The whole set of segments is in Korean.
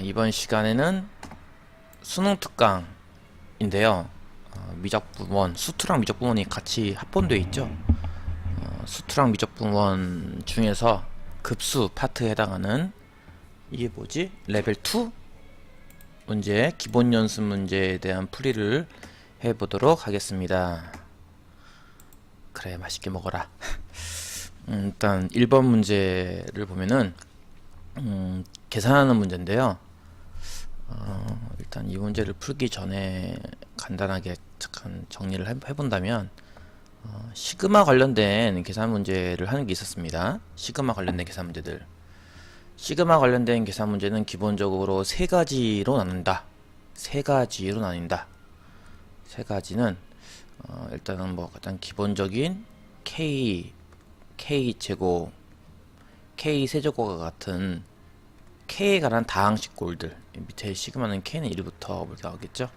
이번 시간에는 수능 특강인데요. 미적분원, 수투랑 미적분원이 같이 합본되어 있죠. 수투랑 미적분원 중에서 급수 파트에 해당하는 이게 뭐지? 레벨 2 문제, 기본 연습 문제에 대한 풀이를 해보도록 하겠습니다. 그래, 맛있게 먹어라. 일단 1번 문제를 보면은 계산하는 문제인데요. 일단 이 문제를 풀기 전에 간단하게 잠깐 정리를 해본다면 시그마 관련된 계산 문제를 하는 게 있었습니다. 시그마 관련된 계산 문제들. 시그마 관련된 계산 문제는 기본적으로 세 가지로 나눈다. 세 가지로 나뉜다. 세 가지는 일단은 뭐 가장 기본적인 K 제곱, K 세제곱과 같은 K에 관한 다항식꼴들, 밑에 시그마는 K는 1부터 나오겠죠.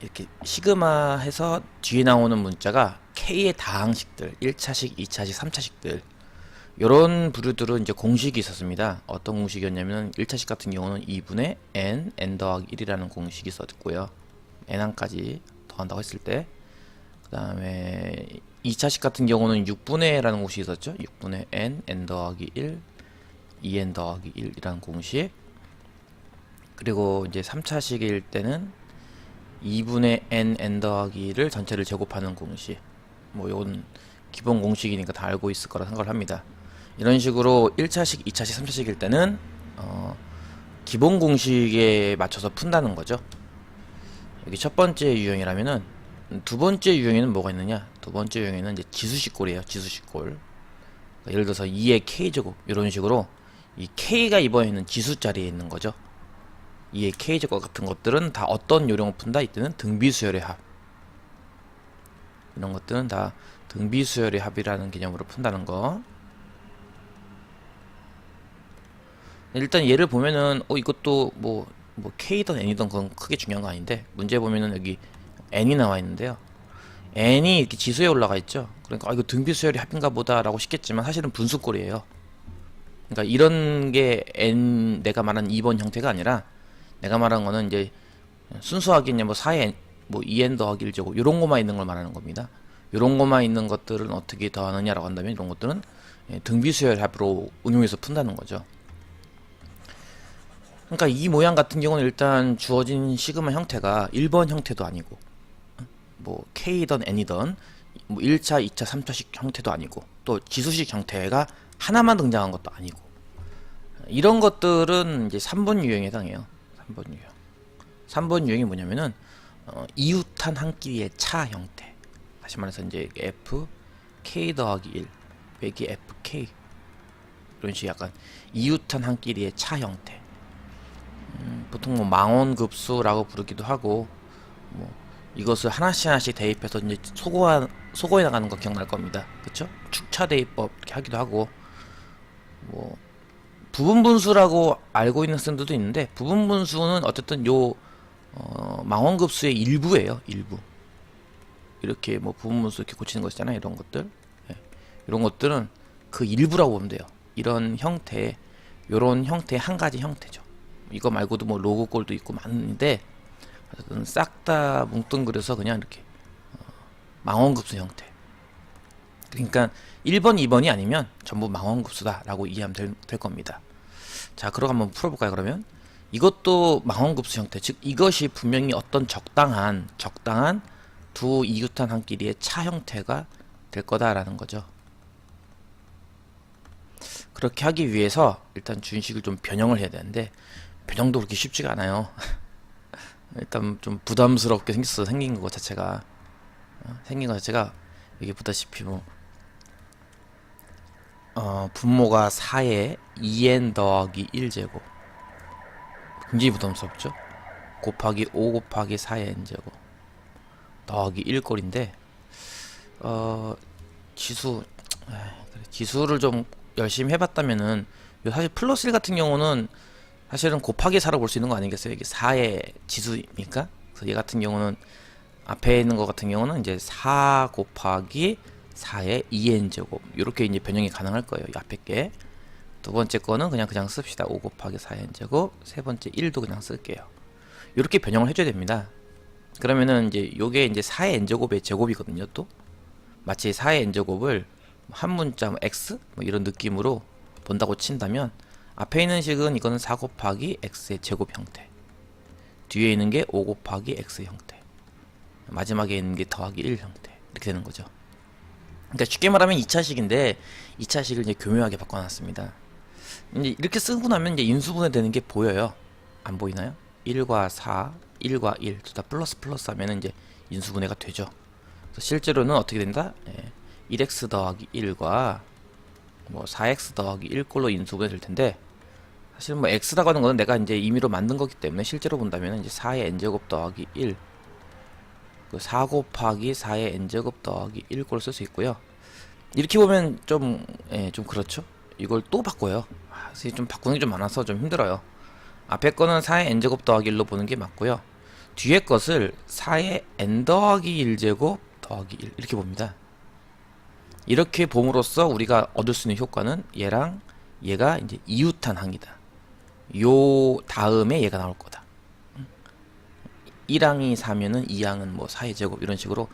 이렇게 시그마 해서 뒤에 나오는 문자가 K의 다항식들, 1차식, 2차식, 3차식들, 요런 부류들은 이제 공식이 있었습니다. 어떤 공식이었냐면 1차식 같은 경우는 2분의 n 더하기 1이라는 공식이 있었고요. n1까지 더한다고 했을 때, 그 다음에 2차식 같은 경우는 6분의 라는 공식이 있었죠. 6분의 n 더하기 1, 2n 더하기 1이라는 공식. 그리고 이제 3차식일 때는 2분의 n 더하기 1을 전체를 제곱하는 공식. 뭐 이건 기본 공식이니까 다 알고 있을 거라 생각을 합니다. 이런 식으로 1차식, 2차식, 3차식일 때는 기본 공식에 맞춰서 푼다는 거죠. 여기 첫 번째 유형이라면은, 두 번째 유형에는 뭐가 있느냐? 두 번째 유형에는 이제 지수식꼴이에요. 지수식꼴. 그러니까 예를 들어서 2의 k제곱 이런 식으로 이 k가 이번에는 지수 자리에 있는 거죠. 2의 k제곱 같은 것들은 다 어떤 요령을 푼다? 이때는 등비수열의 합. 이런 것들은 다 등비수열의 합이라는 개념으로 푼다는 거. 일단 얘를 보면은 이것도 뭐 k든 n이든 그건 크게 중요한 거 아닌데, 문제 보면은 여기 n이 나와 있는데요. n이 이렇게 지수에 올라가 있죠. 그러니까 이거 등비수열의 합인가 보다 라고 싶겠지만 사실은 분수꼴이에요. 그러니까 이런 게 내가 말한 2번 형태가 아니라, 내가 말한 거는 이제 순수하게 그냥 뭐 4n, 뭐 2n 더하기 1제곱 요런 거만 있는 걸 말하는 겁니다. 요런 거만 있는 것들은 어떻게 더하느냐라고 한다면, 이런 것들은 등비수열 합으로 응용해서 푼다는 거죠. 그러니까 이 모양 같은 경우는 일단 주어진 시그마 형태가 1번 형태도 아니고, 뭐 K든 N이든 뭐 1차, 2차, 3차식 형태도 아니고, 또 지수식 형태가 하나만 등장한 것도 아니고, 이런 것들은 이제 3번 유형에 해당해요. 3번 유형. 3번 유형이 뭐냐면은 이웃한 한 끼리의 차 형태. 다시 말해서 이제 F K 더하기 1 빼기 FK, 이런 식의 약간 이웃한 한 끼리의 차 형태. 보통 뭐 망원급수라고 부르기도 하고, 뭐 이것을 하나씩 하나씩 대입해서 이제 소거해 나가는 거 기억날 겁니다. 그쵸? 축차 대입법 이렇게 하기도 하고, 뭐 부분분수라고 알고 있는 쌤들도 있는데, 부분분수는 어쨌든 요 망원급수의 일부예요. 일부. 이렇게 뭐 부분분수 이렇게 고치는 거 있잖아요. 이런 것들. 예. 이런 것들은 그 일부라고 보면 돼요. 이런 형태, 요런 형태의 한 가지 형태죠. 이거 말고도 뭐 로그꼴도 있고 많은데, 싹 다 뭉뚱그려서 그냥 이렇게 망원급수 형태. 그러니까 1번, 2번이 아니면 전부 망원급수다 라고 이해하면 될 겁니다. 자, 그럼 한번 풀어볼까요? 그러면 이것도 망원급수 형태, 즉 이것이 분명히 어떤 적당한 두 이웃한 한 끼리의 차 형태가 될 거다라는 거죠. 그렇게 하기 위해서 일단 준식을 좀 변형을 해야 되는데, 변형도 그렇게 쉽지가 않아요. 일단 좀 부담스럽게 생긴 것 자체가, 여기 보다시피 뭐 분모가 4에 2n 더하기 1제곱, 굉장히 부담스럽죠. 곱하기 5 곱하기 4의 n제곱 더하기 1꼴인데, 지수를 좀 열심히 해봤다면은, 사실 플러스 1 같은 경우는 사실은 곱하기 4로 볼 수 있는 거 아니겠어요? 이게 4의 지수니까. 그래서 얘 같은 경우는, 앞에 있는 거 같은 경우는 이제 4 곱하기 4의 2n제곱, 이렇게 이제 변형이 가능할 거예요. 이 앞에 게. 두 번째 거는 그냥 씁시다. 5 곱하기 4의 n제곱. 세 번째 1도 그냥 쓸게요. 이렇게 변형을 해줘야 됩니다. 그러면은 이제 요게 이제 4의 n제곱의 제곱이거든요. 또 마치 4의 n제곱을 한 문자 뭐 x 뭐 이런 느낌으로 본다고 친다면 앞에 있는 식은 이거는 4 곱하기 x의 제곱 형태, 뒤에 있는 게 5 곱하기 x 형태, 마지막에 있는 게 더하기 1 형태, 이렇게 되는 거죠. 그러니까 쉽게 말하면 2차식인데 2차식을 이제 교묘하게 바꿔놨습니다. 이제 이렇게 쓰고 나면 이제 인수분해 되는 게 보여요. 안 보이나요? 1과 4, 1과 1 둘 다 플러스 플러스 하면 이제 인수분해가 되죠. 그래서 실제로는 어떻게 된다? 1x 더하기 1과 뭐 4x 더하기 1꼴로 인수분해 될 텐데, 사실 뭐 x라고 하는 거는 내가 이제 임의로 만든 거기 때문에 실제로 본다면 이제 4의 n제곱 더하기 1, 그 4 곱하기 4의 n제곱 더하기 1꼴을 쓸 수 있고요. 이렇게 보면 좀 그렇죠. 이걸 또 바꿔요. 사실 좀 바꾸는 게 좀 많아서 좀 힘들어요. 앞에 거는 4의 n제곱 더하기 1로 보는 게 맞고요. 뒤에 것을 4의 n 더하기 1제곱 더하기 1 이렇게 봅니다. 이렇게 봄으로써 우리가 얻을 수 있는 효과는 얘랑 얘가 이제 이웃한 항이다. 요 다음에 얘가 나올 거다. 1항이 4면은 2항은 뭐 4의 제곱 이런 식으로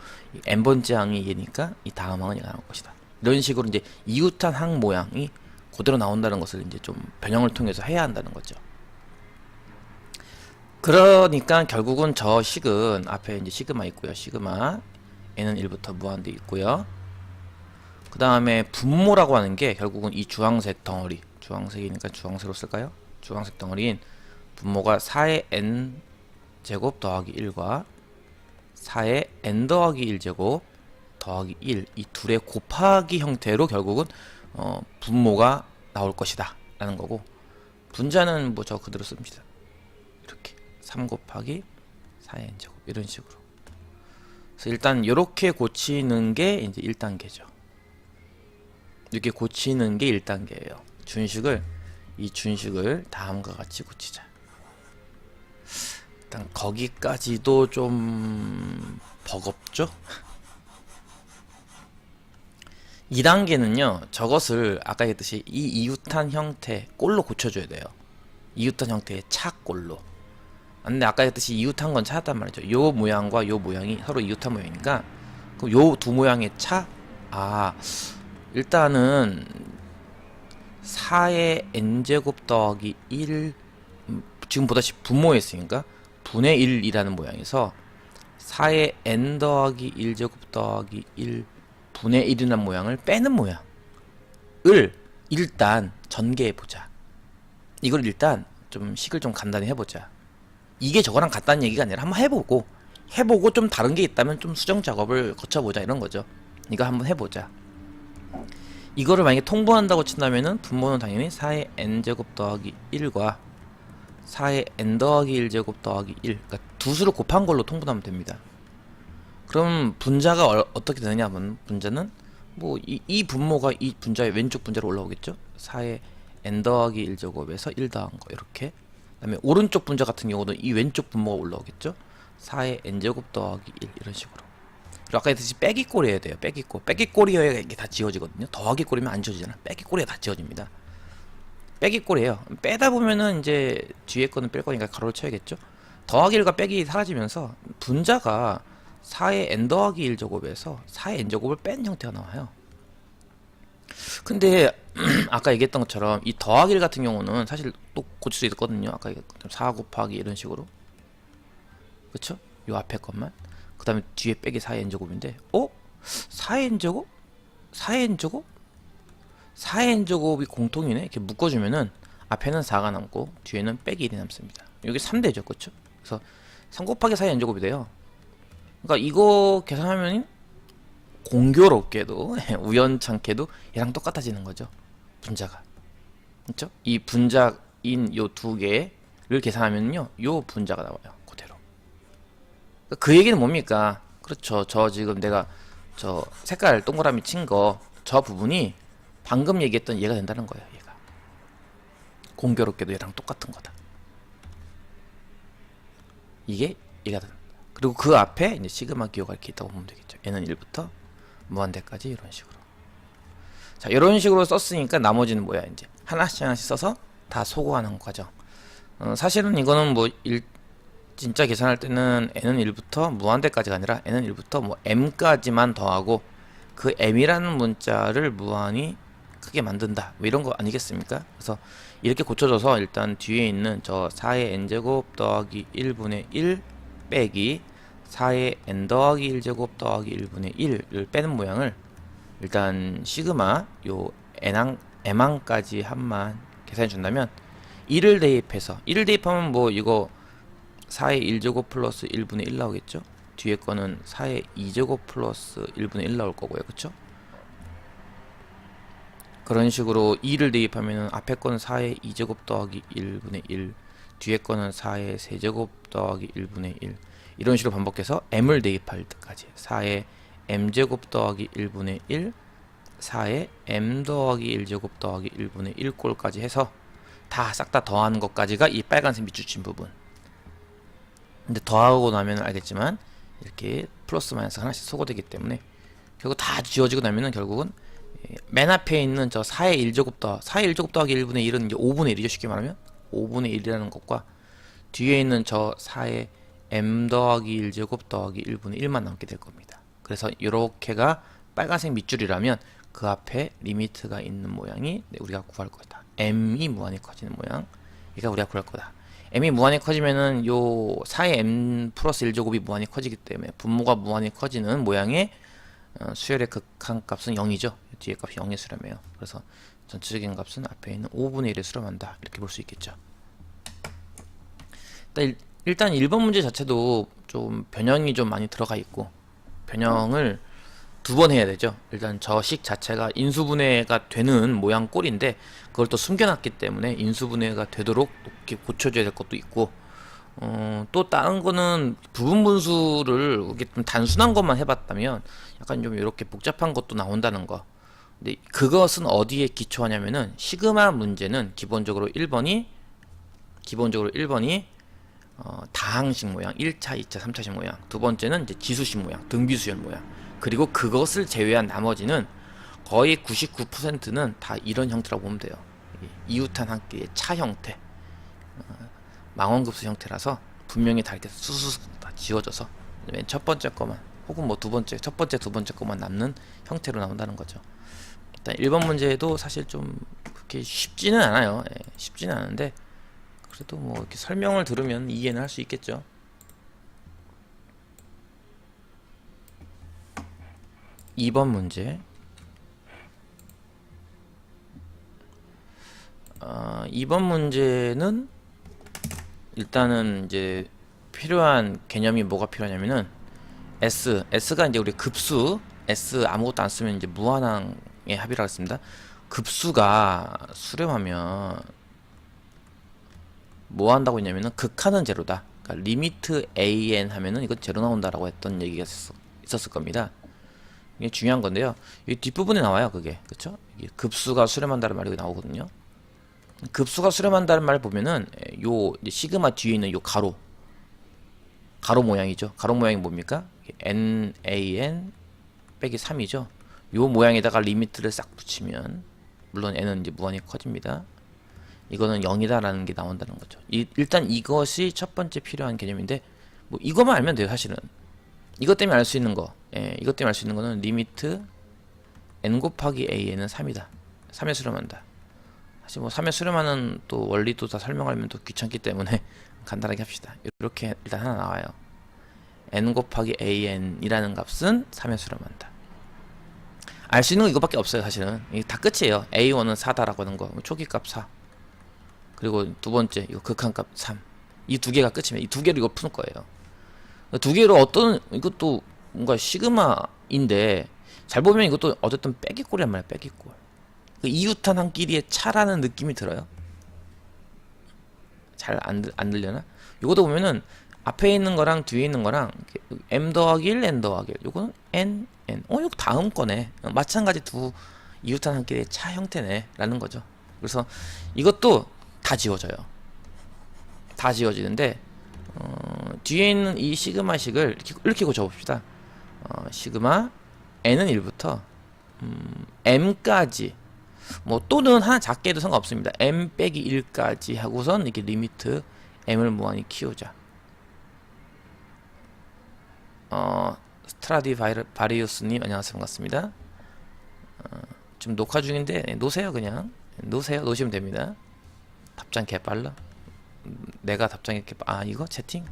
n번째 항이 얘니까 이 다음 항은 얘가 나올 것이다. 이런 식으로 이제 이웃한 항 모양이 그대로 나온다는 것을 이제 좀 변형을 통해서 해야 한다는 거죠. 그러니까 결국은 저 식은 앞에 이제 시그마 있고요. 시그마 n은 1부터 무한대 있고요. 그 다음에 분모라고 하는 게 결국은 이 주황색 덩어리, 주황색이니까 주황색으로 쓸까요? 주황색 덩어리인 분모가 4의 n 제곱 더하기 1과 4의 n 더하기 1제곱 더하기 1, 이 둘의 곱하기 형태로 결국은 분모가 나올 것이다 라는 거고, 분자는 뭐 저 그대로 씁니다. 이렇게 3 곱하기 4의 n제곱 이런 식으로. 그래서 일단 이렇게 고치는 게 이제 1단계죠. 이렇게 고치는 게 1단계예요. 이 준식을 다음과 같이 고치자. 일단 거기까지도 좀 버겁죠? 2단계는요, 저것을 아까 얘기했듯이 이 이웃한 형태 꼴로 고쳐줘야 돼요. 이웃한 형태의 차꼴로. 근데 아까 얘기했듯이 이웃한 건 차였단 말이죠. 요 모양과 요 모양이 서로 이웃한 모양이니까, 그럼 요 두 모양의 차? 일단은 4의 n제곱 더하기 1, 지금 보다시피 분모했으니까 분의 1이라는 모양에서 4의 n 더하기 1제곱 더하기 1 분의 1이라는 모양을 빼는 모양을 일단 전개해보자. 이걸 일단 좀 식을 좀 간단히 해보자. 이게 저거랑 같다는 얘기가 아니라 한번 해보고 좀 다른 게 있다면 좀 수정 작업을 거쳐보자 이런 거죠. 이거 한번 해보자. 이거를 만약에 통분한다고 친다면은 분모는 당연히 4의 n제곱 더하기 1과 4의 n 더하기 1제곱 더하기 1, 그러니까 두 수를 곱한 걸로 통분하면 됩니다. 그럼 분자가 어떻게 되느냐 하면, 분자는 뭐 이 분모가 이 분자의 왼쪽 분자로 올라오겠죠. 4의 n 더하기 1제곱에서 1 더한 거 이렇게. 그 다음에 오른쪽 분자 같은 경우는 이 왼쪽 분모가 올라오겠죠. 4의 n제곱 더하기 1 이런 식으로. 그리고 아까 했듯이 빼기꼴이 해야 돼요. 빼기꼴이어야 이게 다 지워지거든요. 더하기꼴이면 안 지워지잖아. 빼기꼴이야 다 지워집니다. 빼기꼴이에요. 빼다 보면은 이제 뒤에 거는 뺄 거니까 가로를 쳐야겠죠. 더하기 1과 빼기 사라지면서 분자가 4의 n 더하기 1제곱에서 4의 n제곱을 뺀 형태가 나와요. 근데 아까 얘기했던 것처럼 이 더하기 1 같은 경우는 사실 또 고칠 수 있거든요. 아까 얘기했던 4 곱하기 이런 식으로. 그쵸? 요 앞에 것만. 그 다음에 뒤에 빼기 4의 n제곱인데 4의 n제곱? 4의 n제곱? 4의 n제곱이 공통이네. 이렇게 묶어주면은 앞에는 4가 남고 뒤에는 빼기 1이 남습니다. 여기 3대죠. 그쵸? 그래서 3 곱하기 4의 n제곱이 돼요. 그러니까 이거 계산하면 공교롭게도 우연찮게도 얘랑 똑같아지는 거죠. 분자가. 그쵸? 이 분자인 요 두 개를 계산하면요, 요 분자가 나와요. 그대로. 그 얘기는 뭡니까? 그렇죠. 저 지금 내가 저 색깔 동그라미 친 거, 저 부분이 방금 얘기했던 얘가 된다는 거예요. 얘가. 공교롭게도 얘랑 똑같은 거다. 이게 얘가 된다. 그리고 그 앞에 이제 시그마 기호가 이렇게 있다고 보면 되겠죠. 얘는 1부터 무한대까지 이런 식으로. 자, 이런 식으로 썼으니까 나머지는 뭐야? 이제 하나씩 하나씩 써서 다 소거하는 과정. 사실은 이거는 뭐 진짜 계산할 때는 n은 1부터 무한대까지가 아니라 n은 1부터 뭐 m까지만 더하고 그 m이라는 문자를 무한히 크게 만든다 뭐 이런 거 아니겠습니까? 그래서 이렇게 고쳐줘서 일단 뒤에 있는 저 4의 n제곱 더하기 1분의 1 빼기 4의 n 더하기 1제곱 더하기 1분의 1을 빼는 모양을 일단 시그마 요 m항까지 한만 계산해 준다면 1을 대입해서 1을 대입하면 뭐 이거 4의 1제곱 플러스 1분의 1 나오겠죠? 뒤에 거는 4의 2제곱 플러스 1분의 1 나올 거고요. 그쵸? 그런 식으로 2를 대입하면은 앞에 거는 4의 2제곱 더하기 1분의 1 뒤에 거는 4의 세제곱 더하기 1분의 1 이런 식으로 반복해서 m을 대입할 때까지 4의 m제곱 더하기 1분의 1 4의 m 더하기 1제곱 더하기 1분의 1꼴까지 해서 다 싹 다 더하는 것까지가 이 빨간색 밑줄 친 부분. 근데 더하고 나면 알겠지만 이렇게 플러스 마이너스 하나씩 소거되기 때문에 결국 다 지워지고 나면은 결국은 맨 앞에 있는 저 4의 1제곱 더하기 1분의 1은 이제 5분의 1이죠. 쉽게 말하면 5분의 1이라는 것과 뒤에 있는 저 4의 m 더하기 1제곱 더하기 1분의 1만 남게 될 겁니다. 그래서 이렇게가 빨간색 밑줄이라면 그 앞에 리미트가 있는 모양이 우리가 구할 거다. m이 무한히 커지는 모양. 이가 우리가 구할 거다. m이 무한히 커지면은 요 4의 m 플러스 1제곱이 무한히 커지기 때문에 분모가 무한히 커지는 모양의 수열의 극한값은 0이죠. 뒤에 값이 0의 수렴해요. 그래서 전체적인 값은 앞에 있는 5분의 1에 수렴한다. 이렇게 볼 수 있겠죠. 일단 1번 문제 자체도 좀 변형이 좀 많이 들어가 있고 변형을 2번 해야 되죠. 일단 저 식 자체가 인수분해가 되는 모양 꼴인데 그걸 또 숨겨놨기 때문에 인수분해가 되도록 이렇게 고쳐줘야 될 것도 있고 또 다른 거는 부분 분수를 이렇게 좀 단순한 것만 해봤다면 약간 좀 이렇게 복잡한 것도 나온다는 거. 근데 그것은 어디에 기초하냐면은 시그마 문제는 기본적으로 1번이 다항식 모양 1차, 2차, 3차식 모양 두 번째는 이제 지수식 모양 등비수열 모양 그리고 그것을 제외한 나머지는 거의 99%는 다 이런 형태라고 보면 돼요. 이웃한 한 끼의 차 형태 망원급수 형태라서 분명히 다 이렇게 수수 다 지워져서 맨 첫 번째 거만 혹은 뭐 첫 번째 두 번째 거만 남는 형태로 나온다는 거죠. 일단 1번 문제도 사실 좀 그렇게 쉽지는 않아요. 쉽지는 않은데 그래도 뭐 이렇게 설명을 들으면 이해는 할 수 있겠죠. 2번 문제. 2번 문제는 일단은 이제 필요한 개념이 뭐가 필요하냐면은 S가 이제 우리 급수 S 아무것도 안 쓰면 이제 무한항의 합이라고 했습니다. 급수가 수렴하면 뭐 한다고 했냐면은 극한은 제로다. 그러니까 리미트 an 하면은 이건 제로 나온다라고 했던 얘기가 있었을 겁니다. 이게 중요한 건데요. 이 뒷부분에 나와요, 그게. 그쵸? 이게 급수가 수렴한다는 말이 나오거든요. 급수가 수렴한다는 말 보면은 요 시그마 뒤에 있는 요 가로 모양이죠. 가로 모양이 뭡니까? nan 빼기 3이죠. 요 모양에다가 리미트를 싹 붙이면 물론 n은 이제 무한히 커집니다. 이거는 0이다라는 게 나온다는 거죠. 일단 이것이 첫 번째 필요한 개념인데 뭐 이것만 알면 돼요, 사실은. 이것 때문에 알 수 있는 거. 이것 때문에 알 수 있는 거는 리미트 n 곱하기 a는 3이다. 3에 수렴한다. 사실 뭐 3에 수렴하는 또 원리도 다 설명하면 또 귀찮기 때문에 간단하게 합시다. 이렇게 일단 하나 나와요. n 곱하기 an이라는 값은 3에 수렴한다. 알 수 있는 거 이거밖에 없어요, 사실은. 이게 다 끝이에요. a1은 4다라고 하는 거. 초기값 4. 그리고 두 번째, 이거 극한값 3. 이 두 개가 끝이면 이 두 개로 이거 푸는 거예요. 두 개로 이것도 뭔가 시그마인데, 잘 보면 이것도 어쨌든 빼기꼴이란 말이야, 빼기꼴. 그 이웃한 한 끼리의 차라는 느낌이 들어요. 잘 안 들려나? 이것도 보면은 앞에 있는 거랑 뒤에 있는 거랑 m 더하기 1, n 더하기 1. 요거는 n. 이거 다음 거네. 마찬가지 두 이웃한 한 끼리의 차 형태네. 라는 거죠. 그래서 이것도 다 지워져요. 다 지워지는데 뒤에 있는 이 시그마식을 이렇게 고쳐봅시다. 시그마 n은 1부터 m까지 뭐 또는 하나 작게 해도 상관없습니다. m 빼기 1까지 하고선 이렇게 리미트 m을 무한히 키우자. 스트라디바리우스님 안녕하세요, 반갑습니다. 지금 녹화 중인데 놓으세요. 그냥 놓으세요. 놓으시면 됩니다. 답장 개빨라. 내가 답장이 이렇게 이거 채팅?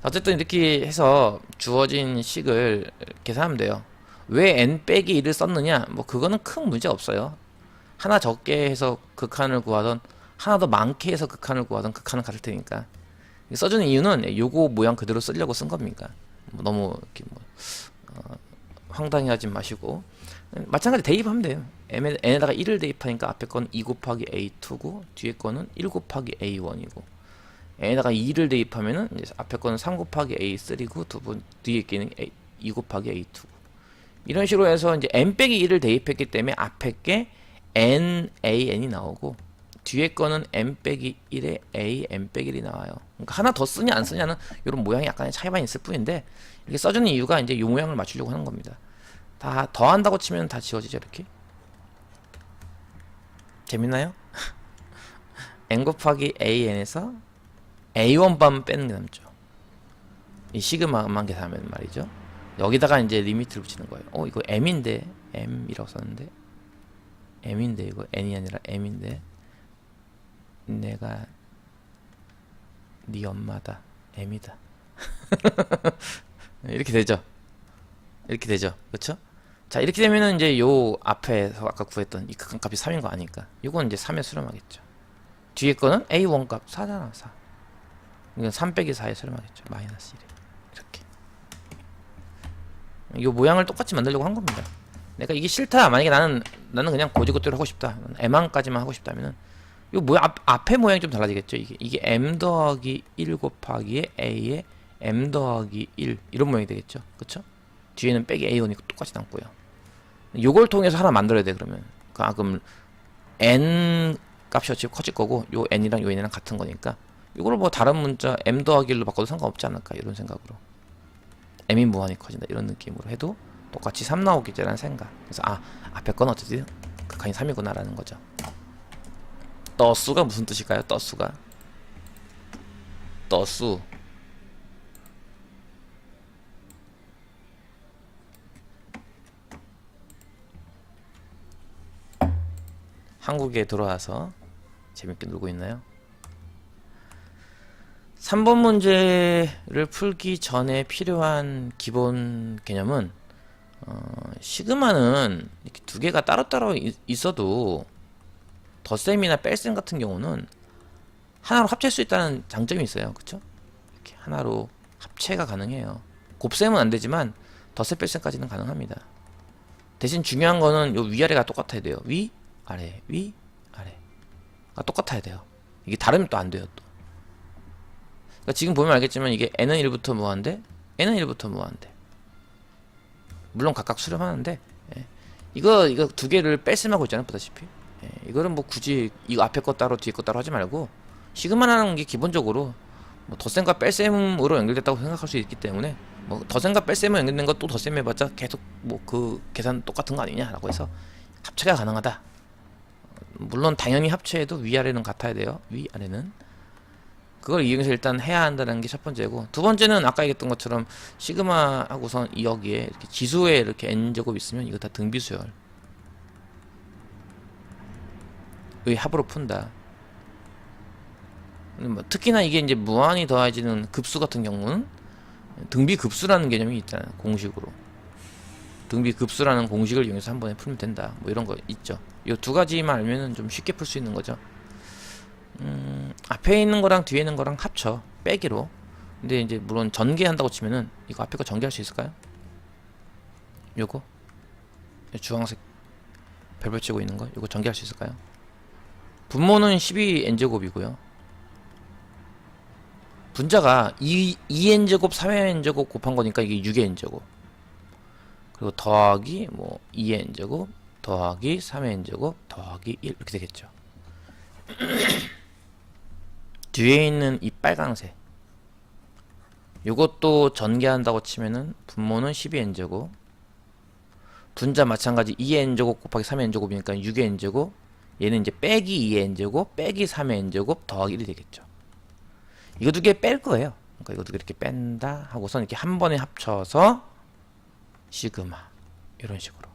어쨌든 이렇게 해서 주어진 식을 계산하면 돼요. 왜 n 빼기 1을 썼느냐? 뭐 그거는 큰 문제 없어요. 하나 적게 해서 극한을 구하던 하나 더 많게 해서 극한을 구하던 극한은 같을 테니까. 써주는 이유는 요거 모양 그대로 쓰려고 쓴 겁니까? 뭐 너무 이렇게 황당해하지 마시고 마찬가지 대입하면 돼요. n에다가 1을 대입하니까 앞에 건 2 곱하기 a2고 뒤에 거는 1 곱하기 a1이고 n에다가 2를 대입하면은 이제 앞에 거는 3 곱하기 a3고 뒤에 끼는 2 곱하기 a2고 이런 식으로 해서 이제 n 빼기 1을 대입했기 때문에 앞에 게 nan이 나오고 뒤에 거는 n 빼기 1에 a n 빼기 1이 나와요. 그러니까 하나 더 쓰냐 안 쓰냐는 이런 모양이 약간의 차이만 있을 뿐인데 이렇게 써주는 이유가 이제 이 모양을 맞추려고 하는 겁니다. 다 더한다고 치면 다 지워지죠. 이렇게 재밌나요? n 곱하기 an에서 a1번 빼는 게 남죠. 이 시그마만 계산하면 말이죠. 여기다가 이제 리미트를 붙이는 거예요. 이거 m인데 m이라고 썼는데 m인데 이거 n이 아니라 m인데 내가 네 엄마다 m이다. 이렇게 되죠. 이렇게 되죠. 그렇죠? 자, 이렇게 되면은 이제 요 앞에서 아까 구했던 이 극한값이 3인 거 아니까 이건 이제 3에 수렴하겠죠. 뒤에 거는 a1 값 4잖아. 4. 이건 3 빼기 4에 수렴하겠죠. 마이너스 1에 이렇게 요 모양을 똑같이 만들려고 한 겁니다. 내가 이게 싫다. 만약에 나는 그냥 고지고대로 하고 싶다. m항까지만 하고 싶다면은 요 모양 앞에 모양이 좀 달라지겠죠. 이게 m 더하기 1 곱하기에 a에 m 더하기 1 이런 모양이 되겠죠. 그쵸? 뒤에는 빼기 a1이 똑같이 남고요. 요걸 통해서 하나 만들어야 돼. 그러면 그럼 n 값이 어차피 커질 거고 요 n이랑 요 n이랑 같은 거니까 이거를 뭐 다른 문자 m 더하기 1로 바꿔도 상관없지 않을까 이런 생각으로 m이 무한히 커진다 이런 느낌으로 해도 똑같이 3 나오겠지라는 생각. 그래서 앞에 건 어쨌든 극한이 3이구나 라는 거죠. 떠수가 무슨 뜻일까요? 떠수가 떠수 한국에 돌아와서 재밌게 놀고 있나요? 3번 문제를 풀기 전에 필요한 기본 개념은 시그마는 이렇게 두 개가 따로따로 있어도 덧셈이나 뺄셈 같은 경우는 하나로 합칠 수 있다는 장점이 있어요. 그쵸? 이렇게 하나로 합체가 가능해요. 곱셈은 안 되지만 덧셈 뺄셈까지는 가능합니다. 대신 중요한 거는 요 위아래가 똑같아야 돼요. 위, 아래, 위, 아래가 똑같아야 돼요. 이게 다르면 또 안 돼요. 또. 그러니까 지금 보면 알겠지만 이게 n은 1부터 무한대, n은 1부터 무한대. 물론 각각 수렴하는데 이거 두 개를 뺄셈하고 있잖아요. 보다시피. 이거는 뭐 굳이 이거 앞에 거 따로 뒤에 거 따로 하지 말고 시그마라는 게 기본적으로 뭐 덧셈과 뺄셈으로 연결됐다고 생각할 수 있기 때문에 뭐 덧셈과 뺄셈으로 연결된 거 또 덧셈 해봤자 계속 뭐 그 계산 똑같은 거 아니냐라고 해서 합체가 가능하다. 물론 당연히 합체해도 위아래는 같아야 돼요. 위아래는 그걸 이용해서 일단 해야 한다는 게 첫 번째고, 두 번째는 아까 얘기했던 것처럼 시그마 하고선 여기에 이렇게 지수에 이렇게 n제곱 있으면 이거 다 등비수열 의 합으로 푼다. 뭐 특히나 이게 이제 무한히 더해지는 급수 같은 경우는 등비급수라는 개념이 있잖아요. 공식으로 등비급수라는 공식을 이용해서 한 번에 풀면 된다. 뭐 이런 거 있죠. 이 두 가지만 알면은 좀 쉽게 풀 수 있는 거죠. 앞에 있는 거랑 뒤에 있는 거랑 합쳐 빼기로. 근데 이제 물론 전개한다고 치면은 이거 앞에 거 전개할 수 있을까요? 요거 주황색 별별 치고 있는 거 이거 전개할 수 있을까요? 분모는 12n제곱이고요. 분자가 2n제곱 3n제곱 곱한 거니까 이게 6n제곱. 그리고 더하기 뭐 2n제곱 더하기 3n제곱 더하기 1 이렇게 되겠죠. 뒤에 있는 이 빨강색 요것도 전개한다고 치면은 분모는 12n제곱 분자 마찬가지 2의 n제곱 곱하기 3의 n제곱이니까 6의 n제곱, 얘는 이제 빼기 2의 n제곱 빼기 3의 n제곱 더하기 1이 되겠죠. 이거 두 개 뺄 거예요. 그러니까 이거 두 개 이렇게 뺀다 하고선 이렇게 한 번에 합쳐서 시그마 이런 식으로.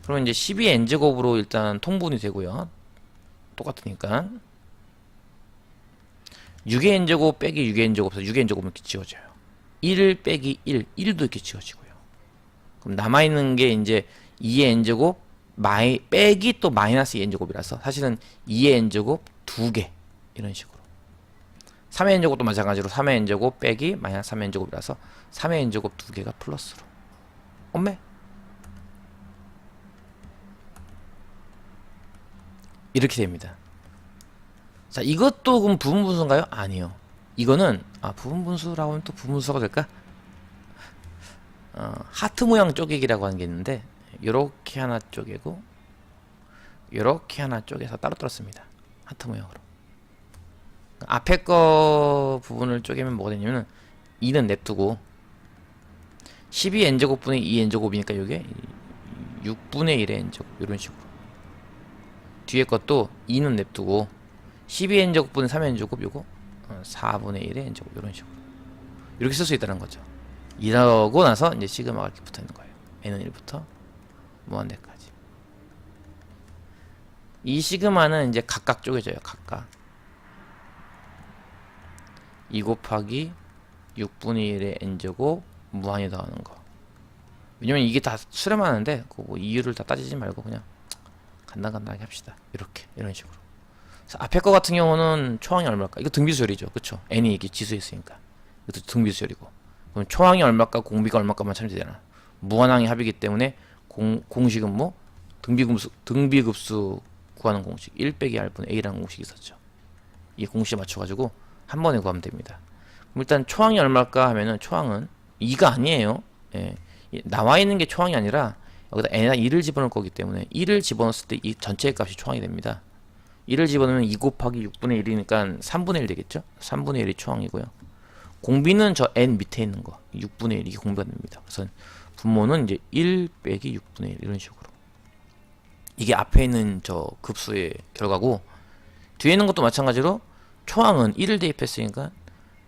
그러면 이제 12의 n제곱으로 일단 통분이 되고요. 똑같으니까 6의 n제곱 빼기 6의 n제곱에서 6의 n제곱은 이렇게 지워져요. 1 빼기 1, 1도 이렇게 지워지고요. 그럼 남아있는 게 이제 2의 n제곱 빼기 또 마이너스 2의 n제곱이라서 사실은 2의 n제곱 2개 이런 식으로. 3의 n제곱도 마찬가지로 3의 n제곱 빼기 마이너스 3의 n제곱이라서 3의 n제곱 2개가 플러스로. 엄매 이렇게 됩니다. 자, 이것도 그럼 부분분수인가요? 아니요. 이거는 부분분수라고 하면 또 부분분수가 될까? 하트 모양 쪼개기라고 하는 게 있는데 요렇게 하나 쪼개고 요렇게 하나 쪼개서 따로 떨었습니다. 하트 모양으로. 앞에 거 부분을 쪼개면 뭐가 되냐면 2는 냅두고 12n제곱분의 2n제곱이니까 요게 6분의 1의 n제곱 이런 식으로. 뒤에 것도 2는 냅두고 12n제곱분의 3n제곱 요거 4분의 1의 n제곱 이런 식으로 이렇게 쓸 수 있다는 거죠. 이러고 나서 이제 시그마가 이렇게 붙어 있는 거예요. n은 1부터 무한대까지. 이 시그마는 이제 각각 쪼개져요. 각각 2 곱하기 6분의 1의 n제곱 무한히 더하는 거. 왜냐면 이게 다 수렴하는데 그 이유를 다 따지지 말고 그냥 간단하게 합시다. 이렇게 이런 식으로. 앞에 거 같은 경우는 초항이 얼마일까? 이거 등비수열이죠. 그쵸? n이 이게 지수에 있으니까 이것도 등비수열이고. 그럼 초항이 얼마일까? 공비가 얼마일까만 찾으면 되잖아. 무한항의 합이기 때문에 공식은 뭐? 등비급수 구하는 공식 1 빼기 r분의 a라는 공식이 있었죠. 이 공식에 맞춰가지고 한 번에 구하면 됩니다. 그럼 일단 초항이 얼마일까 하면은 초항은 2가 아니에요. 예. 나와 있는 게 초항이 아니라 여기다 n에다 2를 집어넣을 거기 때문에 2를 집어넣었을 때 이 전체의 값이 초항이 됩니다. 2를 집어넣으면 2 곱하기 6분의 1이니까 3분의 1 되겠죠? 3분의 1이 초항이고요. 공비는 저 n 밑에 있는 거 6분의 1 이게 공비가 됩니다. 그래서 분모는 이제 1 빼기 6분의 1 이런 식으로. 이게 앞에 있는 저 급수의 결과고 뒤에 있는 것도 마찬가지로 초항은 1을 대입했으니까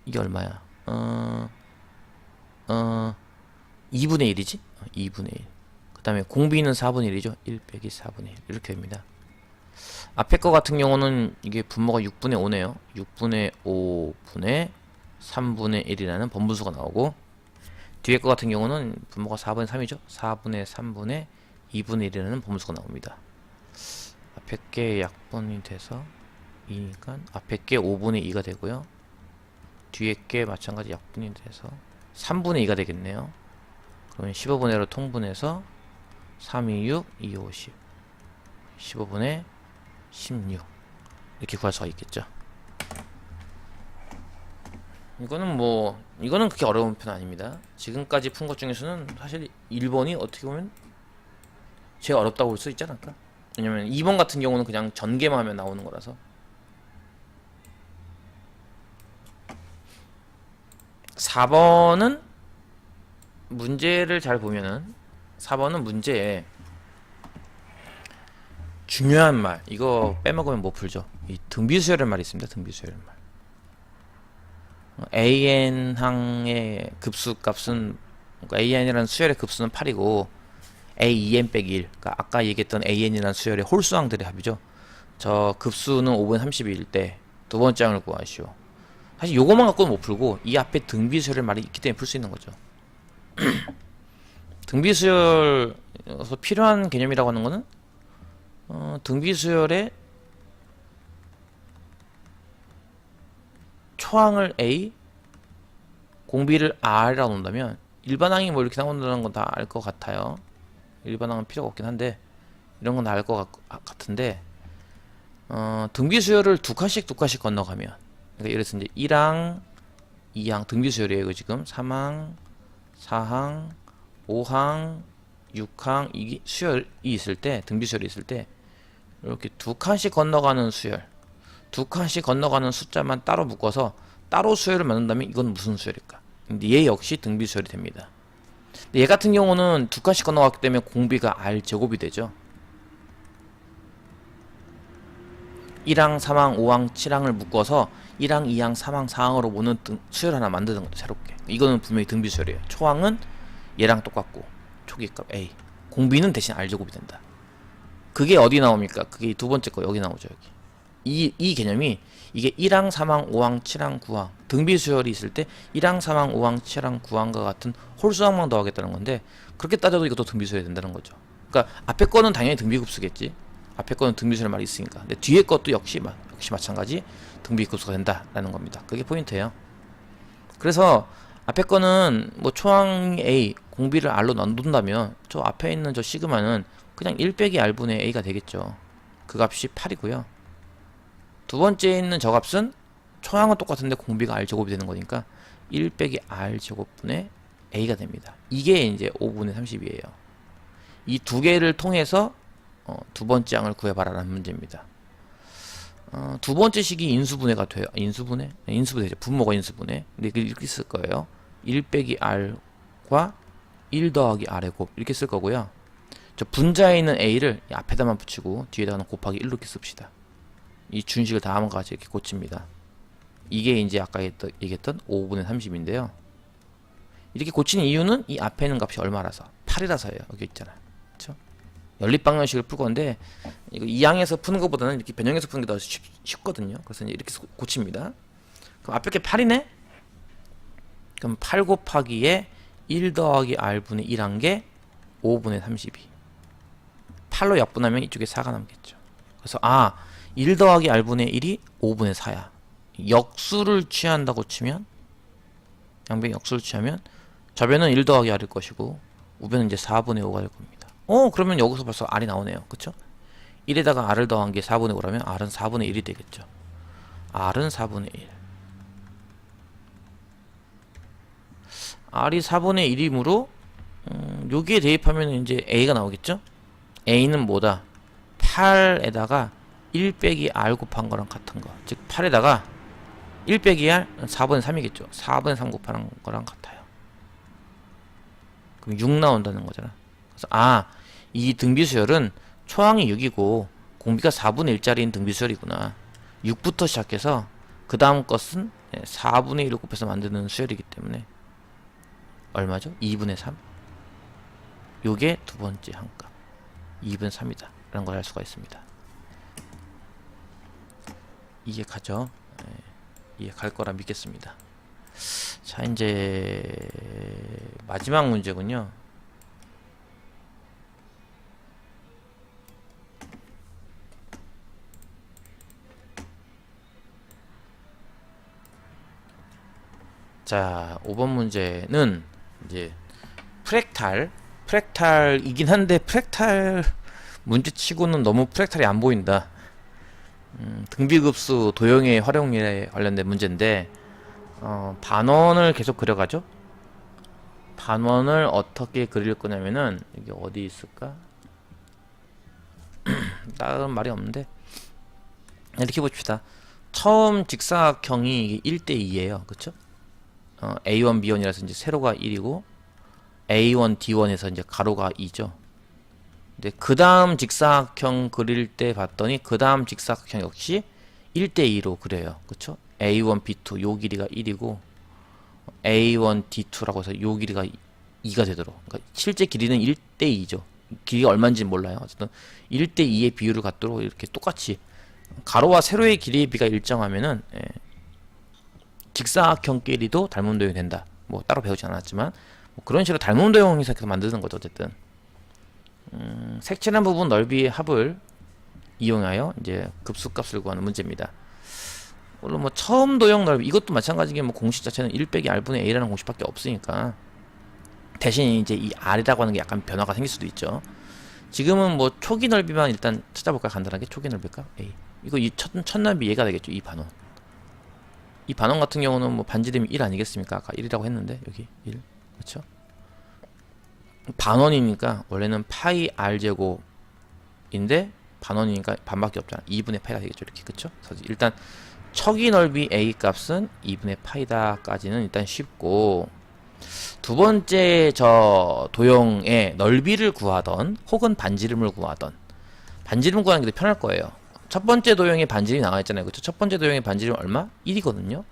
이게 얼마야? 2분의 1이지? 2분의 1. 그 다음에 공비는 4분의 1이죠. 1 빼기 4분의 1 이렇게 됩니다. 앞에 거 같은 경우는 이게 분모가 6분의 5네요. 6분의 5분의 3분의 1이라는 번분수가 나오고 뒤에 거 같은 경우는 분모가 4분의 3이죠. 4분의 3분의 2분의 1이라는 번분수가 나옵니다. 앞에 게 약분이 돼서 2니까 앞에 게 5분의 2가 되고요. 뒤에 게 마찬가지 약분이 돼서 3분의 2가 되겠네요. 그러면 15분의 1로 통분해서 3, 2, 6, 2, 5, 10 15분의 16 이렇게 구할 수가 있겠죠. 이거는 그렇게 어려운 편 아닙니다. 지금까지 푼 것 중에서는 사실 1번이 어떻게 보면 제일 어렵다고 볼 수 있지 않을까? 왜냐면 2번 같은 경우는 그냥 전개만 하면 나오는 거라서. 4번은 문제를 잘 보면은 4번은 문제에 중요한 말 이거 빼먹으면 못 풀죠. 이 등비수열의 말이 있습니다. 등비수열의 말. AN항의 급수값은 그러니까 AN이라는 수열의 급수는 8이고 AEN 빼기 1 그러니까 아까 얘기했던 AN이라는 수열의 홀수항들의 합이죠. 저 급수는 5분의 32일 때 두 번째 항을 구하시오. 사실 요것만 갖고는 못 풀고 이 앞에 등비수열의 말이 있기 때문에 풀 수 있는 거죠. 등비수열에서 필요한 개념이라고 하는 거는 등비수열의 초항을 A, 공비를 R이라고 놓는다면 일반항이 뭐 이렇게 나온다는 건 다 알 것 같아요. 일반항은 필요가 없긴 한데 이런 건 다 알 것 같은데 등비수열을 두 칸씩 건너가면 그러니까 예를 들어서 이제 1항, 2항 등비수열이에요. 이거 지금 3항, 4항, 5항, 6항 이 수열이 있을 때 등비수열이 있을 때 이렇게 두 칸씩 건너가는 수열 두 칸씩 건너가는 숫자만 따로 묶어서 따로 수열을 만든다면 이건 무슨 수열일까? 근데 얘 역시 등비수열이 됩니다. 얘 같은 경우는 두 칸씩 건너갔기 때문에 공비가 R 제곱이 되죠. 1항, 3항, 5항, 7항을 묶어서 1항, 2항, 3항, 4항으로 모는 수열 하나 만드는 거죠. 새롭게. 이거는 분명히 등비 수열이에요. 초항은 얘랑 똑같고 초기값 A. 공비는 대신 R 제곱이 된다. 그게 어디 나옵니까? 그게 두 번째 거 여기 나오죠. 여기. 이 개념이 이게 1항, 3항, 5항, 7항, 9항 등비 수열이 있을 때 1항, 3항, 5항, 7항, 9항과 같은 홀수항만 더하겠다는 건데, 그렇게 따져도 이것도 등비 수열이 된다는 거죠. 그러니까 앞에 거는 당연히 등비급수겠지. 앞에 거는 등비수열 말이 있으니까. 근데 뒤에 것도 역시 마찬가지 등비급수가 된다라는 겁니다. 그게 포인트예요. 그래서 앞에 거는 뭐 초항 A 공비를 R로 넣는다면 저 앞에 있는 저 시그마는 그냥 1 빼기 R분의 A가 되겠죠. 그 값이 8이고요. 두 번째에 있는 저 값은 초항은 똑같은데 공비가 R제곱이 되는 거니까 1 빼기 R제곱분의 A가 됩니다. 이게 이제 5분의 30이에요. 이 두 개를 통해서 두 번째 항을 구해봐라라는 문제입니다. 두 번째 식이 인수분해가 돼요. 인수분해? 네, 인수분해죠. 분모가 인수분해. 근데 이렇게 쓸 거예요. 1 빼기 R과 1 더하기 R의 곱 이렇게 쓸 거고요. 저 분자에 있는 A를 앞에다만 붙이고 뒤에다가는 곱하기 1로 이렇게 씁시다. 이 준식을 다음과 같이 이렇게 고칩니다. 이게 이제 아까 얘기했던 5분의 30인데요. 이렇게 고치는 이유는 이 앞에 있는 값이 얼마라서 8이라서예요. 여기 있잖아요. 그렇죠? 연립방정식을 풀 건데 이거 2항에서 푸는 것보다는 이렇게 변형해서 푸는 게 더 쉽거든요. 그래서 이제 이렇게 고칩니다. 그럼 앞에 게 8이네? 그럼 8 곱하기에 1 더하기 R분의 1한 게 5분의 32. 8로 약분하면 이쪽에 4가 남겠죠. 그래서 1 더하기 R분의 1이 5분의 4야. 역수를 취한다고 치면, 양변 역수를 취하면 좌변은 1 더하기 R일 것이고 우변은 이제 4분의 5가 될 겁니다. 그러면 여기서 벌써 R이 나오네요. 그쵸? 1에다가 R을 더한 게 4분의 5라면 R은 4분의 1이 되겠죠. R은 4분의 1. R이 4분의 1이므로 여기에 대입하면 이제 A가 나오겠죠? A는 뭐다? 8에다가 1 빼기 R 곱한 거랑 같은 거. 즉 8에다가 1 빼기 R 4분의 3이겠죠. 4분의 3 곱한 거랑 같아요. 그럼 6 나온다는 거잖아. 그래서 이 등비수열은 초항이 6이고 공비가 4분의 1짜리인 등비수열이구나. 6부터 시작해서 그 다음 것은 4분의 1을 곱해서 만드는 수열이기 때문에 얼마죠? 2분의 3. 요게 두 번째 항값 2분의 3이다 라는 걸 알 수가 있습니다. 이해 가죠? 이해 갈 거라 믿겠습니다. 자, 이제 마지막 문제군요. 자, 5번 문제는 이제 프랙탈이긴 한데 프랙탈 문제치고는 너무 프랙탈이 안 보인다. 등비급수 도형의 활용에 관련된 문제인데 반원을 계속 그려가죠. 반원을 어떻게 그릴 거냐면은 이게 어디 있을까? 다른 말이 없는데 이렇게 봅시다. 처음 직사각형이 1대2예요. 그쵸? A1, B1이라서 이제 세로가 1이고 A1, D1에서 이제 가로가 2죠. 근데 그 다음 직사각형 그릴 때 봤더니 그 다음 직사각형 역시 1대2로 그려요. 그쵸? A1, B2 요 길이가 1이고 A1, D2라고 해서 요 길이가 2가 되도록. 그러니까 실제 길이는 1대2죠. 길이가 얼마인지 몰라요. 어쨌든 1대2의 비율을 갖도록 이렇게 똑같이 가로와 세로의 길이의 비가 일정하면은 직사각형끼리도 닮음도형이 된다. 뭐 따로 배우지 않았지만 뭐 그런 식으로 닮음도형을 계속 만드는 거죠. 어쨌든 색칠한 부분 넓이의 합을 이용하여 이제 급수값을 구하는 문제입니다. 물론 뭐 처음 도형 넓이 이것도 마찬가지게 뭐 공식 자체는 1 빼기 R분의 A라는 공식밖에 없으니까 대신 이제 이 R이라고 하는 게 약간 변화가 생길 수도 있죠. 지금은 뭐 초기 넓이만 일단 찾아볼까요? 간단하게 초기 넓이일까? A. 이거 이 첫 넓이 얘가 되겠죠. 이 반원. 이 반원 같은 경우는 뭐 반지름이 1 아니겠습니까? 아까 1이라고 했는데 여기 1. 그렇죠? 반원이니까 원래는 파이 R 제곱인데 반원이니까 반밖에 없잖아. 2분의 파이가 되겠죠. 이렇게. 그쵸? 그래서 일단 척이 넓이 A 값은 2분의 파이다 까지는 일단 쉽고 두 번째 저 도형의 넓이를 구하던 혹은 반지름을 구하던, 반지름 구하는 게 더 편할 거예요. 첫 번째 도형의 반지름이 나와 있잖아요. 그쵸? 첫 번째 도형의 반지름 얼마? 1이거든요.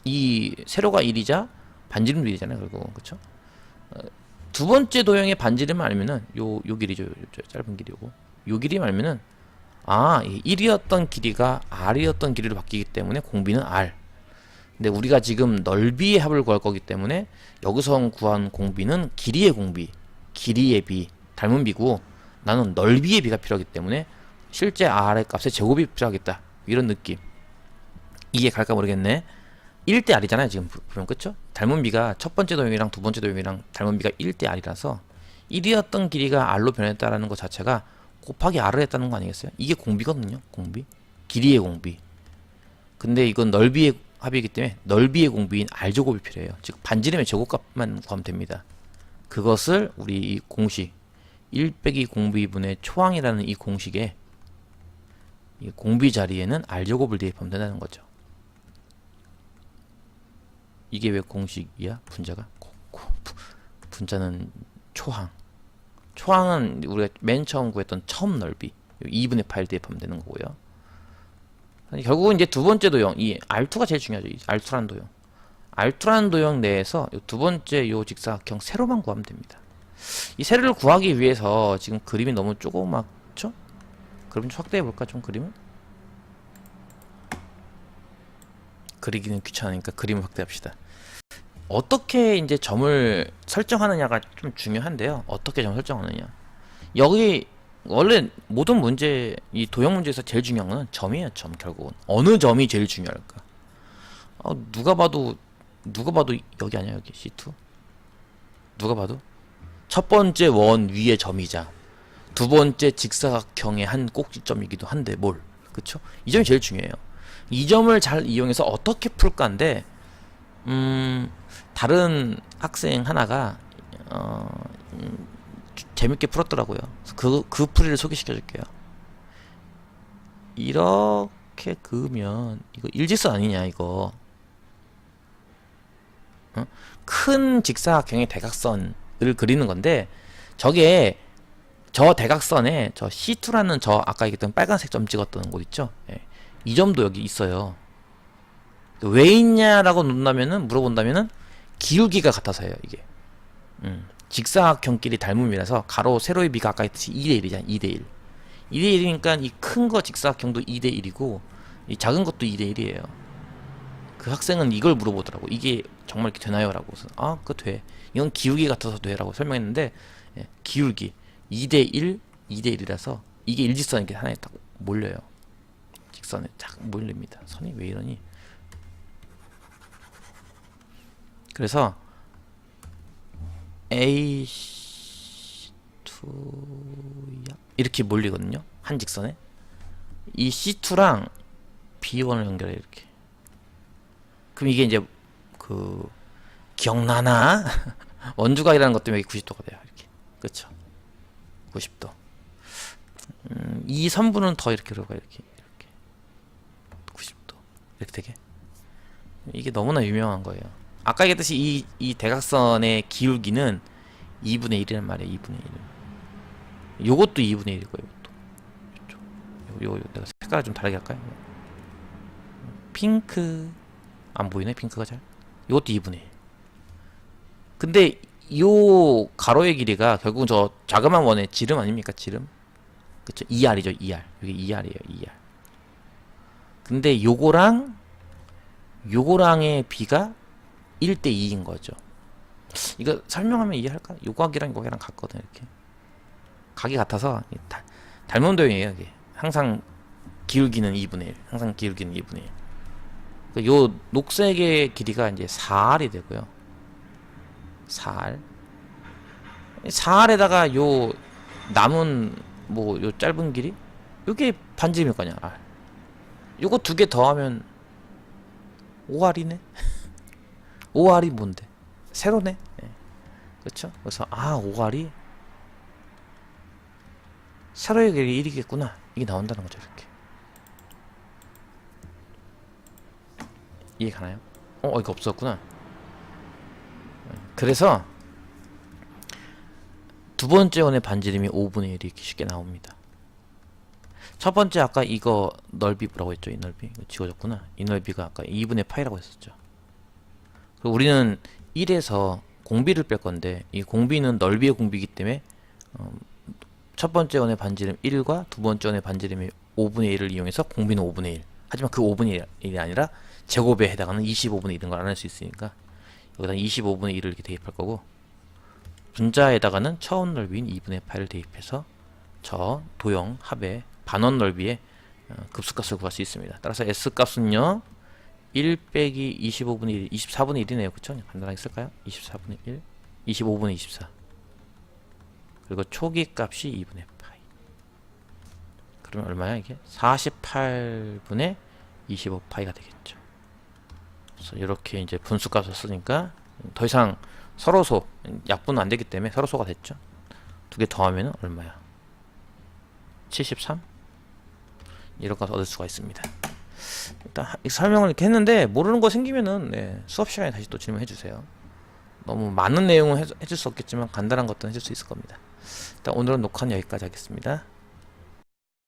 이 세로가 1이자 반지름도 1이잖아요. 결국 그쵸? 두 번째 도형의 반지름을 알면은 요 길이죠. 요 짧은 길이 요 길이 알면은, 아, 1이었던 길이가 R이었던 길이로 바뀌기 때문에 공비는 R. 근데 우리가 지금 넓이의 합을 구할 거기 때문에 여기서 구한 공비는 길이의 공비, 길이의 비, 닮은 비고, 나는 넓이의 비가 필요하기 때문에 실제 R의 값의 제곱이 필요하겠다. 이런 느낌. 이해 갈까 모르겠네. 1대 R이잖아요 지금 보면. 그쵸? 닮은 비가 첫 번째 도형이랑 두 번째 도형이랑 닮은 비가 1대 R이라서 1이었던 길이가 R로 변했다라는 것 자체가 곱하기 R을 했다는 거 아니겠어요? 이게 공비거든요. 공비, 길이의 공비. 근데 이건 넓이의 합이기 때문에 넓이의 공비인 R제곱이 필요해요. 즉 반지름의 제곱값만 구하면 됩니다. 그것을 우리 이 공식 1 빼기 공비분의 초항이라는 이 공식에, 이 공비 자리에는 R제곱을 대입하면 된다는 거죠. 이게 왜 공식이야? 분자가? 분자는 초항. 초항은 우리가 맨 처음 구했던 처음 넓이 2분의 8 대입하면 되는 거고요. 결국은 이제 두 번째 도형, 이 R2가 제일 중요하죠. 이 R2라는 도형. R2라는 도형 내에서 두 번째 요 직사각형 세로만 구하면 됩니다. 이 세로를 구하기 위해서 지금 그림이 너무 조그맣죠? 그럼 좀 확대해 볼까? 좀 그림을? 그리기는 귀찮으니까 그림을 확대합시다. 어떻게 이제 점을 설정하느냐가 좀 중요한데요. 어떻게 점을 설정하느냐. 여기 원래 모든 문제, 이 도형 문제에서 제일 중요한 건 점이에요. 점. 결국은 어느 점이 제일 중요할까. 누가 봐도 여기 아니야? 여기 C2 누가 봐도 첫 번째 원 위의 점이자 두 번째 직사각형의 한 꼭지점이기도 한데 뭘, 그쵸? 이 점이 제일 중요해요. 이 점을 잘 이용해서 어떻게 풀까인데, 다른 학생 하나가 재밌게 풀었더라고요. 그 풀이를 소개시켜 줄게요. 이렇게 그으면 이거 일직선 아니냐 이거. 큰 직사각형의 대각선을 그리는 건데, 저게 저 대각선에 저 C2라는 저 아까 얘기했던 빨간색 점 찍었던 곳 있죠? 예. 이 점도 여기 있어요. 왜 있냐라고 물어본다면은 기울기가 같아서예요 이게. 직사각형끼리 닮음이라서 가로 세로의 비가 아까 했듯이 2대1이잖아. 2대1. 2대1이니까 이 큰 거 직사각형도 2대1이고 이 작은 것도 2대1이에요. 그 학생은 이걸 물어보더라고. 이게 정말 이렇게 되나요? 라고. 그래서 그거 돼. 이건 기울기 같아서 돼. 라고 설명했는데, 예, 기울기 2대1, 2대1이라서 이게 일직선이 이렇게 하나에 딱 몰려요. 직선에 딱 몰립니다. 선이 왜 이러니? 그래서 A2 이렇게 몰리거든요. 한 직선에. 이 C2랑 B1을 연결해 이렇게. 그럼 이게 이제 그 기억나나? 원주각이라는 것 때문에 90도가 돼요. 이렇게. 그쵸? 90도. 이 선분은 더 이렇게 들어가 이렇게 90도 이렇게 되게. 이게 너무나 유명한 거예요. 아까 얘기했듯이 이 대각선의 기울기는 2분의 1이란 말이에요. 2분의 1. 요것도 2분의 1일 거예요. 요거 내가 색깔을 좀 다르게 할까요? 핑크 안 보이네. 핑크가 잘. 요것도 2분의 1. 근데 요 가로의 길이가 결국은 저 자그마한 원의 지름 아닙니까? 지름. 그쵸? 2R이죠. 2R. 이게 2R이에요. 2R. 근데 요거랑의 비가 1대2인 거죠. 이거 설명하면 이해할까? 요 각이랑 요 각이랑 같거든. 이렇게 각이 같아서 닮은 도형이에요. 이게 항상 기울기는 2분의 1. 항상 기울기는 2분의 1. 요 녹색의 길이가 이제 4R이 되고요. 4R. 4R에다가 요 남은 요 짧은 길이, 요게 반지름일 거냐. R. 요거 두 개 더하면 5R이네. 5R이 뭔데? 세로네. 네. 그렇죠? 그래서 5R이 세로의 길이 1이겠구나. 이게 나온다는 거죠. 이렇게. 이해 가나요? 이거 없었구나. 그래서 두 번째 원의 반지름이 5분의 1이 이렇게 쉽게 나옵니다. 첫 번째 아까 이거 넓이 뭐라고 했죠? 이 넓이 이거 지워졌구나. 이 넓이가 아까 2분의 파이라고 했었죠. 그리고 우리는 1에서 공비를 뺄 건데 이 공비는 넓이의 공비이기 때문에 첫 번째 원의 반지름 1과 두 번째 원의 반지름이 5분의 1을 이용해서 공비는 5분의 1. 하지만 그 5분의 1이 아니라 제곱에 해당하는 25분의 1인 걸 알아낼 수 있으니까 여기다 25분의 1을 이렇게 대입할 거고, 분자에다가는 처원 넓이인 2분의 8을 대입해서 저 도형 합의 반원 넓이의 급수값을 구할 수 있습니다. 따라서 S값은요 1 빼기 25분의 1, 24분의 1이네요. 그쵸? 간단하게 쓸까요? 24분의 1, 25분의 24. 그리고 초기 값이 2분의 파이. 그러면 얼마야 이게? 48분의 25파이가 되겠죠. 그래서 이렇게 이제 분수값을 쓰니까 더 이상 서로소, 약분은 안 되기 때문에 서로소가 됐죠. 두 개 더하면 얼마야? 73? 이런 값을 얻을 수가 있습니다. 일단 설명을 이렇게 했는데 모르는 거 생기면은 수업 시간에 다시 또 질문해 주세요. 너무 많은 내용은 해줄 수 없겠지만 간단한 것들은 해줄 수 있을 겁니다. 일단 오늘은 녹화는 여기까지 하겠습니다.